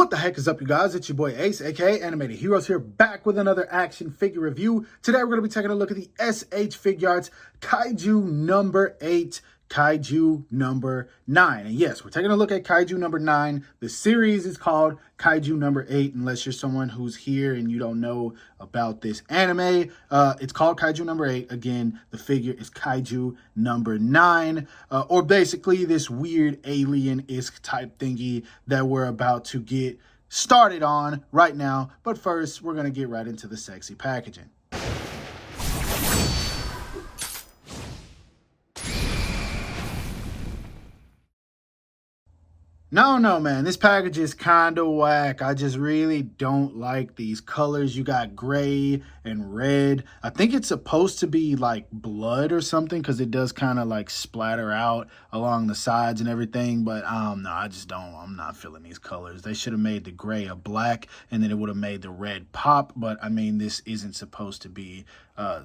What the heck is up, you guys? It's your boy Ace, aka Animated Heroes, here, back with another action figure review. Today we're going to be taking a look at the SH Figuarts Kaiju number 8, Kaiju number 9. And yes, we're taking a look at Kaiju number 9. The series is called Kaiju number 8, unless you're someone who's here and you don't know about this anime. It's called Kaiju number 8. Again, the figure is Kaiju number 9, or basically this weird alien-esque type thingy that we're about to get started on right now. But first, we're going to get right into the sexy packaging. No, man, this package is kind of whack. I just really don't like these colors. You got gray and red. I think it's supposed to be like blood or something because it does kind of like splatter out along the sides and everything. But no, I just don't. I'm not feeling these colors. They should have made the gray a black and then it would have made the red pop. But I mean, this isn't supposed to be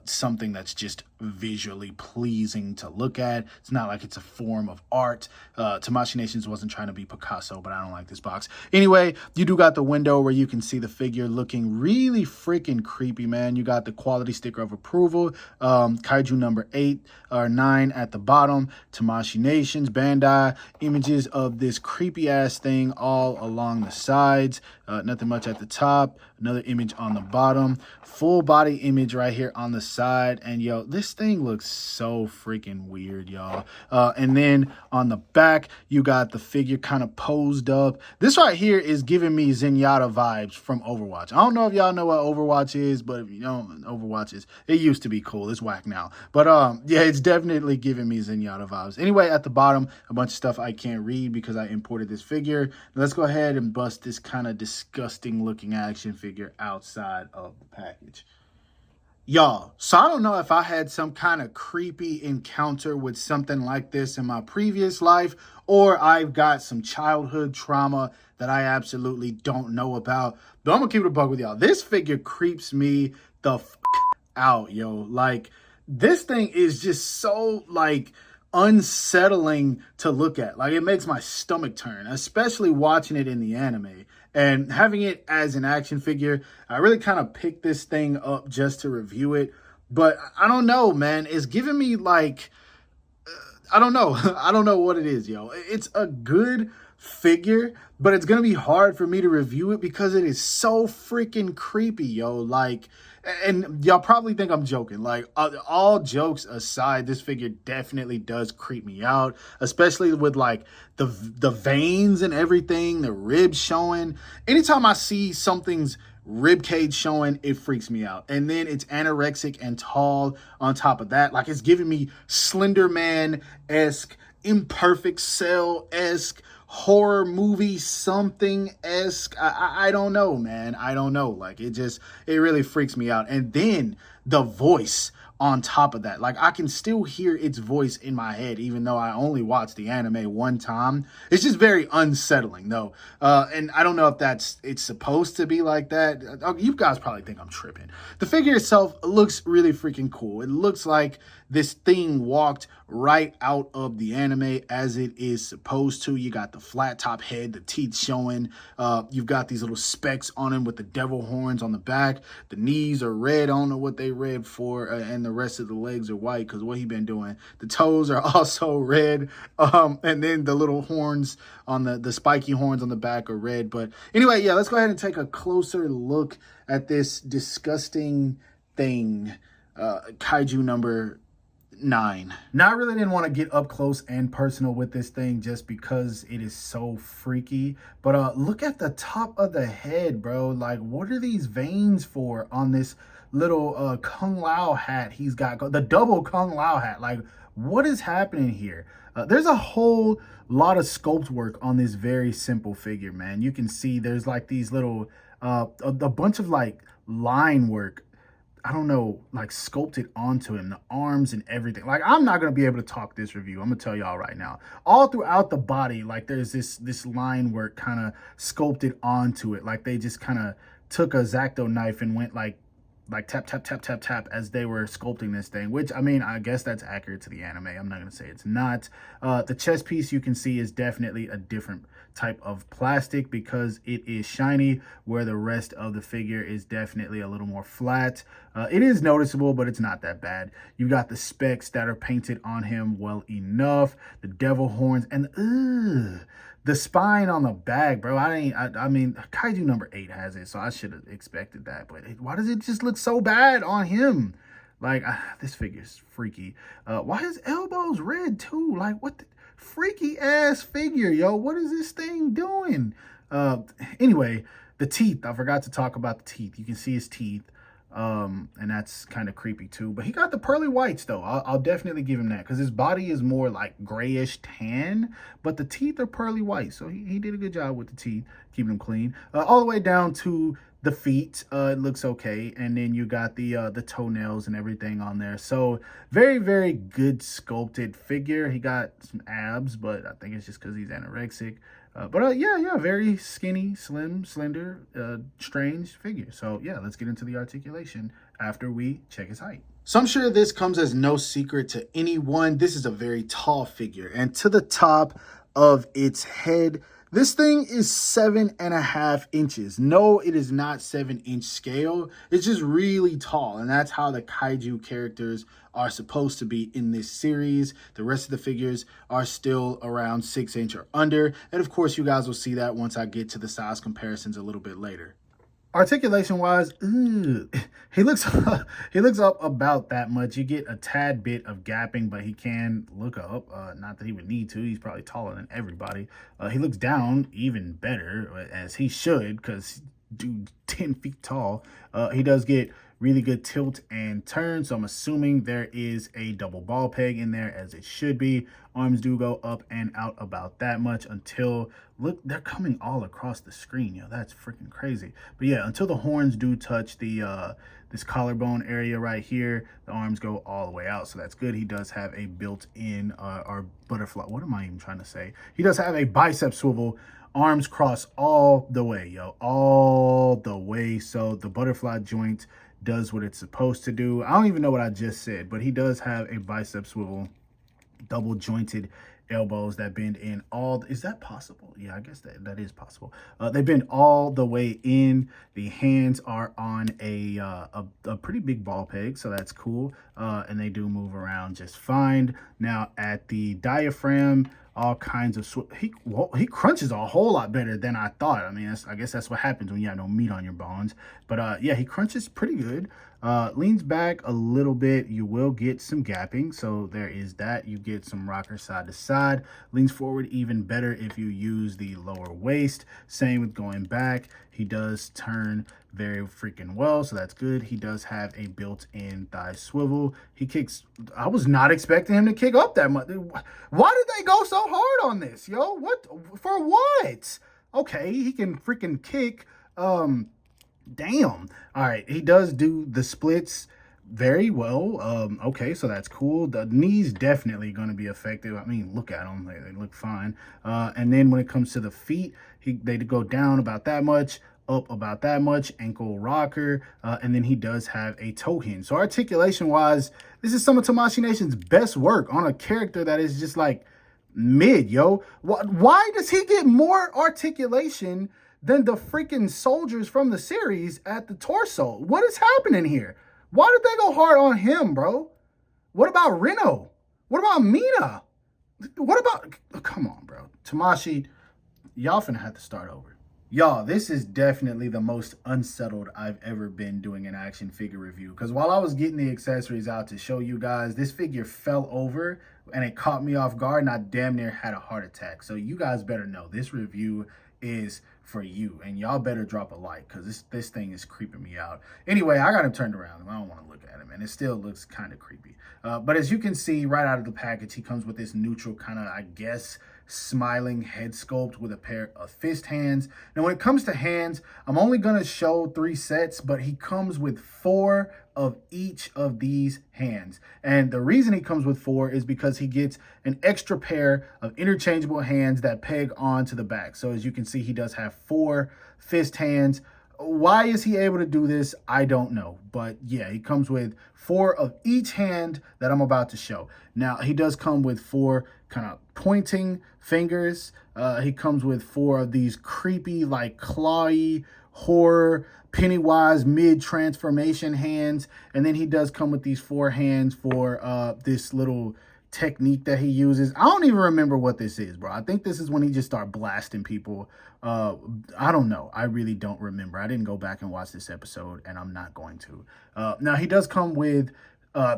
something that's just visually pleasing to look at. It's not like it's a form of art. Tamashii Nations wasn't trying to be Picasso, but I don't like this box. Anyway, you do got the window where you can see the figure looking really freaking creepy, man. You got the quality sticker of approval, Kaiju number 8 or 9 at the bottom, Tamashii Nations, Bandai, images of this creepy ass thing all along the sides, nothing much at the top, another image on the bottom, full body image right here on the side. And yo, this thing looks so freaking weird, y'all. And then on the back, you got the figure kind of posed up. This right here is giving me Zenyatta vibes from Overwatch. I don't know if y'all know what Overwatch is, but if you don't, Overwatch is, it used to be cool. It's whack now. But yeah, it's definitely giving me Zenyatta vibes. Anyway, at the bottom, a bunch of stuff I can't read because I imported this figure. Let's go ahead and bust this kind of disgusting looking action figure outside of the package. Y'all, so I don't know if I had some kind of creepy encounter with something like this in my previous life, or I've got some childhood trauma that I absolutely don't know about. But I'm gonna keep it a bug with y'all. This figure creeps me the f out, yo. Like, this thing is just so, like, unsettling to look at. Like, it makes my stomach turn, especially watching it in the anime. And having it as an action figure, I really kind of picked this thing up just to review it. But I don't know, man. It's giving me like, I don't know. I don't know what it is, yo. It's a good figure, but it's going to be hard for me to review it because it is so freaking creepy, yo. Like, and y'all probably think I'm joking. Like, all jokes aside, this figure definitely does creep me out, especially with like the veins and everything, the ribs showing. Anytime I see something's rib cage showing, it freaks me out. And then it's anorexic and tall on top of that. Like, it's giving me Slender Man-esque, Imperfect Cell-esque, horror movie something-esque. I don't know, man. I don't know. Like, it really freaks me out. And then the voice on top of that, like, I can still hear its voice in my head, even though I only watched the anime one time. It's just very unsettling, though. And I don't know if it's supposed to be like that. You guys probably think I'm tripping. The figure itself looks really freaking cool. It looks like this thing walked right out of the anime as it is supposed to. You got the flat top head, the teeth showing. You've got these little specks on him with the devil horns on the back. The knees are red. I don't know what they red for. And the rest of the legs are white because what he been doing. The toes are also red. And then the little horns on the spiky horns on the back are red. But anyway, yeah, let's go ahead and take a closer look at this disgusting thing. Kaiju number 9. Now, I really didn't want to get up close and personal with this thing just because it is so freaky. But look at the top of the head, bro. Like, what are these veins for on this little Kung Lao hat he's got? The double Kung Lao hat. Like, what is happening here? There's a whole lot of sculpt work on this very simple figure, man. You can see there's like these little, a bunch of like line work, I don't know, like sculpted onto him, the arms and everything. Like, I'm not going to be able to talk this review. I'm going to tell y'all right now. All throughout the body, like, there's this line work kind of sculpted onto it. Like, they just kind of took a X-Acto knife and went like like tap, tap, tap, tap, tap as they were sculpting this thing, which, I mean, I guess that's accurate to the anime. I'm not going to say it's not. The chest piece you can see is definitely a different type of plastic because it is shiny, where the rest of the figure is definitely a little more flat. It is noticeable, but it's not that bad. You got the specs that are painted on him well enough, the devil horns, and the spine on the back, bro. I mean, Kaiju number 8 has it, so I should have expected that. But why does it just look so bad on him? Like, this figure's freaky. Why his elbows red too? Like, what the freaky ass figure, yo? What is this thing doing? Anyway, the teeth. I forgot to talk about the teeth. You can see his teeth. And that's kind of creepy too, but he got the pearly whites though. I'll definitely give him that because his body is more like grayish tan, but the teeth are pearly white, so he did a good job with the teeth, keeping them clean. All the way down to the feet, it looks okay, and then you got the toenails and everything on there. So very, very good sculpted figure. He got some abs, but I think it's just because he's anorexic. Yeah, very skinny, slim, slender, strange figure. So yeah, let's get into the articulation after we check his height. So I'm sure this comes as no secret to anyone. This is a very tall figure, and to the top of its head, this thing is 7.5 inches. No, it is not 7-inch scale. It's just really tall, and that's how the kaiju characters are supposed to be in this series. The rest of the figures are still around 6 inch or under, and of course you guys will see that once I get to the size comparisons a little bit later. Articulation wise, he looks up about that much. You get a tad bit of gapping, but he can look up. Not that he would need to. He's probably taller than everybody. He looks down even better, as he should, because dude 10 feet tall. He does get really good tilt and turn, so I'm assuming there is a double ball peg in there, as it should be. Arms do go up and out about that much until, look, they're coming all across the screen. Yo, that's freaking crazy. But yeah, until the horns do touch the this collarbone area right here, the arms go all the way out, so that's good. He does have a built-in or butterfly, what am I even trying to say? He does have a bicep swivel. Arms cross all the way, yo, all the way. So the butterfly joint does what it's supposed to do. I don't even know what I just said, but he does have a bicep swivel, double jointed elbows that bend in all. Is that possible? Yeah, I guess that is possible. They bend all the way in. The hands are on a pretty big ball peg, so that's cool. And they do move around just fine. Now at the diaphragm, all kinds of he crunches a whole lot better than I thought. I mean, I guess that's what happens when you have no meat on your bones. But yeah, he crunches pretty good. Leans back a little bit. You will get some gapping, so there is that. You get some rocker side to side. Leans forward even better if you use the lower waist. Same with going back. He does turn very freaking well, so that's good. He does have a built-in thigh swivel. He kicks. I was not expecting him to kick up that much. Why did they go so hard on this, yo? What for? What? Okay, he can freaking kick. Damn. All right, he does do the splits very well. Okay, so that's cool. The knees definitely going to be effective. I mean, look at them. They look fine. And then when it comes to the feet, they go down about that much, up about that much, ankle rocker, and then he does have a toe hinge. So articulation-wise, this is some of Tamashii Nation's best work on a character that is just like mid, yo. Why does he get more articulation than the freaking soldiers from the series at the torso? What is happening here? Why did they go hard on him, bro? What about Reno? What about Mina? What about... Come on, bro. Tamashii, y'all finna have to start over. Y'all, this is definitely the most unsettled I've ever been doing an action figure review. Because while I was getting the accessories out to show you guys, this figure fell over and it caught me off guard and I damn near had a heart attack. So you guys better know this review is for you, and y'all better drop a like because this thing is creeping me out. Anyway, I got him turned around. I don't want to look at him, and it still looks kind of creepy. But as you can see right out of the package, he comes with this neutral kind of, I guess, smiling head sculpt with a pair of fist hands. Now, when it comes to hands, I'm only going to show 3 sets, but he comes with 4 of each of these hands. And the reason he comes with 4 is because he gets an extra pair of interchangeable hands that peg onto the back. So as you can see, he does have 4 fist hands. Why is he able to do this? I don't know. But yeah, he comes with 4 of each hand that I'm about to show. Now, he does come with 4 kind of pointing fingers. He comes with 4 of these creepy, like clawy, horror, Pennywise mid-transformation hands. And then he does come with these 4 hands for this little technique that he uses. I don't even remember what this is, bro. I think this is when he just start blasting people. I don't know. I really don't remember. I didn't go back and watch this episode, and I'm not going to. Now, he does come with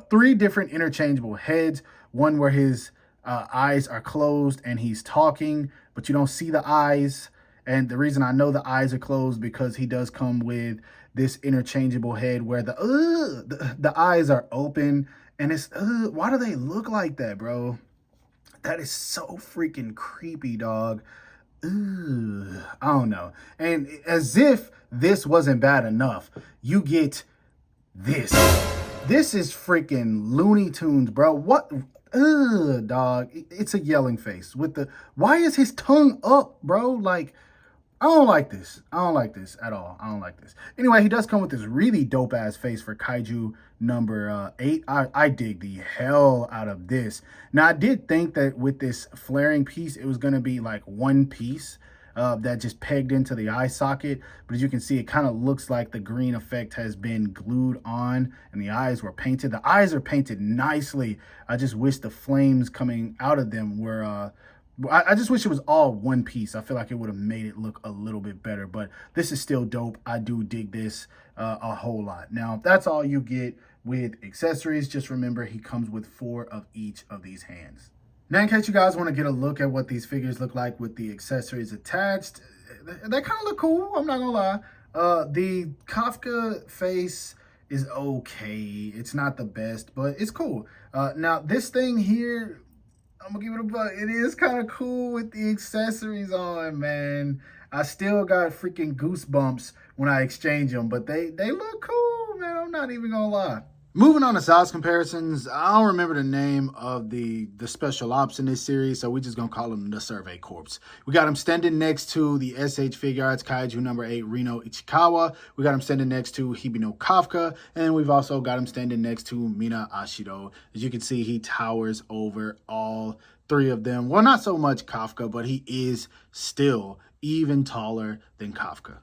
3 different interchangeable heads. One where his eyes are closed and he's talking, but you don't see the eyes. And the reason I know the eyes are closed because he does come with this interchangeable head where the eyes are open. And it's, why do they look like that, bro? That is so freaking creepy, dog. I don't know. And as if this wasn't bad enough, you get this. This is freaking Looney Tunes, bro. What? Dog. It's a yelling face with the, why is his tongue up, bro? Like, I don't like this. I don't like this at all. I don't like this. Anyway, he does come with this really dope-ass face for Kaiju number 8. I dig the hell out of this. Now, I did think that with this flaring piece, it was going to be like one piece that just pegged into the eye socket. But as you can see, it kind of looks like the green effect has been glued on and the eyes were painted. The eyes are painted nicely. I just wish the flames coming out of them were... I just wish it was all one piece. I feel like it would have made it look a little bit better, but this is still dope. I do dig this a whole lot. Now, that's all you get with accessories. Just remember, he comes with 4 of each of these hands. Now, in case you guys want to get a look at what these figures look like with the accessories attached, they kind of look cool. I'm not gonna lie. The Kafka face is okay. It's not the best, but it's cool. Now, this thing here, I'm gonna give it a buck. It is kind of cool with the accessories on, man. I still got freaking goosebumps when I exchange them, but they look cool, man. I'm not even gonna lie. Moving on to size comparisons, I don't remember the name of the special ops in this series, so we're just going to call him the Survey Corps. We got him standing next to the SH Figuarts Kaiju number 8 Reno Ichikawa. We got him standing next to Hibino Kafka, and we've also got him standing next to Mina Ashido. As you can see, he towers over all 3 of them. Well, not so much Kafka, but he is still even taller than Kafka.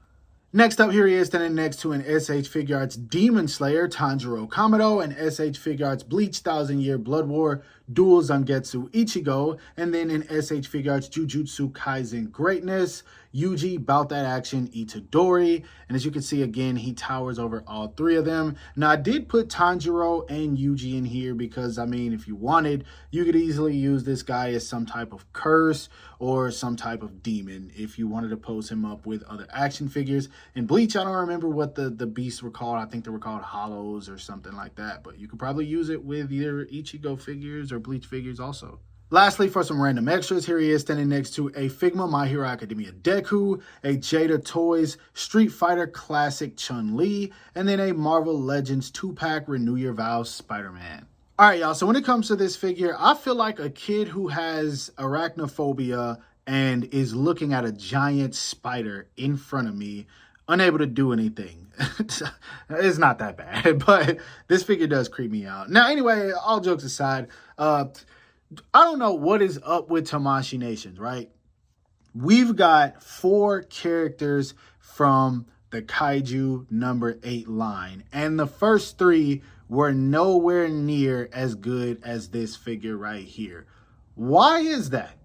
Next up, here he is standing next to an SH Figuarts Demon Slayer Tanjiro Kamado and SH Figuarts Bleach 1000-Year Blood War Dual Zangetsu Ichigo, and then in SH Figuarts Jujutsu Kaisen Greatness Yuji Bout That Action Itadori. And as you can see, again, he towers over all 3 of them. Now, I did put Tanjiro and Yuji in here because, I mean, if you wanted, you could easily use this guy as some type of curse or some type of demon if you wanted to pose him up with other action figures. In Bleach, I don't remember what the beasts were called. I think they were called Hollows or something like that. But you could probably use it with either Ichigo figures or Bleach figures also. Lastly, for some random extras, here he is standing next to a Figma My Hero Academia Deku, a Jada Toys Street Fighter Classic Chun-Li, and then a Marvel Legends 2-pack Renew Your Vows Spider-Man. All right, y'all, so when it comes to this figure, I feel like a kid who has arachnophobia and is looking at a giant spider in front of me, unable to do anything. It's not that bad, but this figure does creep me out. Now, anyway, all jokes aside, I don't know what is up with Tamashii Nations, right? We've got 4 characters from the Kaiju number 8 line, and the first 3 were nowhere near as good as this figure right here. Why is that?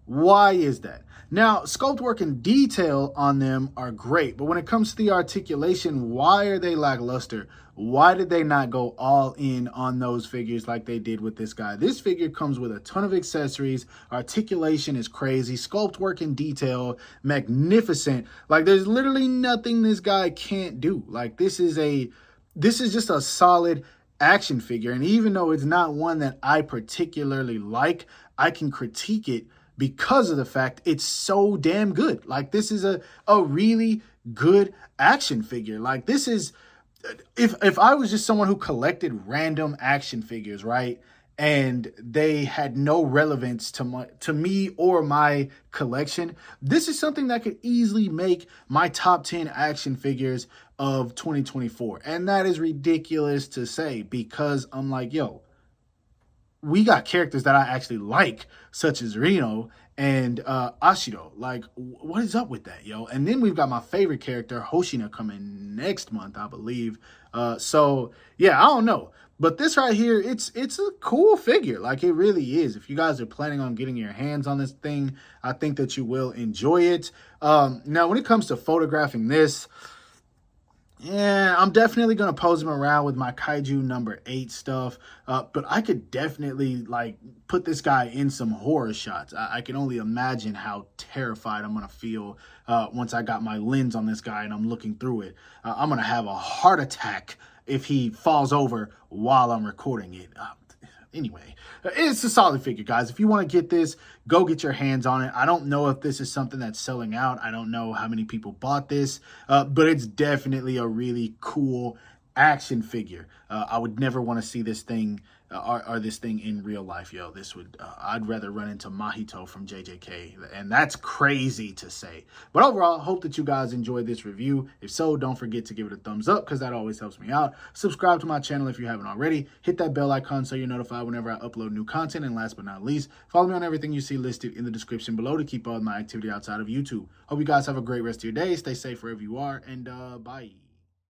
Why is that? Now, sculpt work and detail on them are great, but when it comes to the articulation, why are they lackluster? Why did they not go all in on those figures like they did with this guy? This figure comes with a ton of accessories. Articulation is crazy. Sculpt work and detail, magnificent. Like, there's literally nothing this guy can't do. Like, this is just a solid action figure. And even though it's not one that I particularly like, I can critique it because of the fact it's so damn good. Like, this is a really good action figure. Like, this is, if I was just someone who collected random action figures, right, and they had no relevance to me or my collection, this is something that could easily make my top 10 action figures of 2024. And that is ridiculous to say, because I'm like, yo, we got characters that I actually like, such as Reno and Ashido. Like, what is up with that, yo? And then we've got my favorite character, Hoshina, coming next month, I believe. So yeah, I don't know. But this right here, it's a cool figure. Like, it really is. If you guys are planning on getting your hands on this thing, I think that you will enjoy it. Now, when it comes to photographing this, yeah, I'm definitely going to pose him around with my Kaiju number 8 stuff. But I could definitely, like, put this guy in some horror shots. I can only imagine how terrified I'm going to feel once I got my lens on this guy and I'm looking through it. I'm going to have a heart attack if he falls over while I'm recording it. Anyway, it's a solid figure, guys. If you want to get this, go get your hands on it. I don't know if this is something that's selling out. I don't know how many people bought this, but it's definitely a really cool action figure. I would never want to see this thing or this thing in real life, yo. This would I'd rather run into Mahito from JJK, and that's crazy to say. But overall, hope that you guys enjoyed this review. If so, don't forget to give it a thumbs up, because that always helps me out. Subscribe to my channel if you haven't already. Hit that bell icon so you're notified whenever I upload new content. And last but not least, follow me on everything you see listed in the description below to keep all my activity outside of YouTube. Hope you guys have a great rest of your day. Stay safe wherever you are, and bye.